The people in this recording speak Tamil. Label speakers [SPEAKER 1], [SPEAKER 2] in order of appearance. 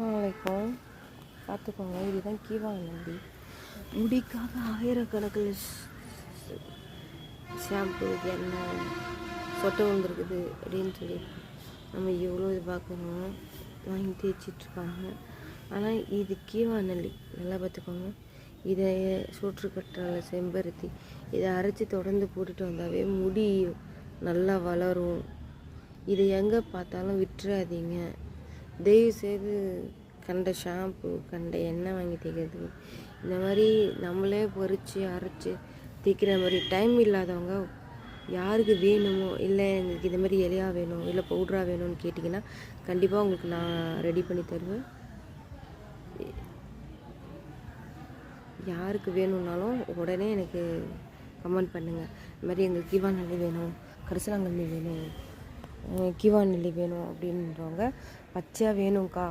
[SPEAKER 1] அஸ்ஸலாமு பார்த்துக்கோங்க. இதுதான் கீவாங்க நம்பி முடிக்காக ஆயிரக்கணக்கில் ஷாம்பு எண்ணெய் சொட்டை வந்துருக்குது அப்படின்னு சொல்லி நம்ம எவ்வளோ இது பார்க்குறோம் வாங்கி தேய்ச்சிட்ருக்காங்க. ஆனால் இது கீவா நல்லி நல்லா பார்த்துக்கோங்க. இதை சோற்றுக்கற்றாழை செம்பருத்தி இதை அரைச்சி தொடர்ந்து போட்டுட்டு வந்தாவே முடி நல்லா வளரும். இதை எங்கே பார்த்தாலும் விட்டுறாதீங்க. தயவுசெய்து கண்ட ஷாம்பு கண்ட எண்ணெய் வாங்கி தேய்க்கிறதுக்கு இந்த மாதிரி நம்மளே பொறிச்சு அரைச்சி தேய்க்கிற மாதிரி டைம் இல்லாதவங்க யாருக்கு வேணுமோ இல்லை எங்களுக்கு இது மாதிரி இலையாக வேணும் இல்லை பவுட்ராக வேணும்னு கேட்டிங்கன்னா கண்டிப்பாக உங்களுக்கு நான் ரெடி பண்ணி தருவேன். யாருக்கு வேணும்னாலும் உடனே எனக்கு கமெண்ட் பண்ணுங்கள். இது மாதிரி எங்களுக்கு கீவா நெல்லி வேணும், கரிசலாங்கண்ணி வேணும், கீவா நெல்லி வேணும் அப்படின்றவங்க பச்சையாக வேணும்க்கா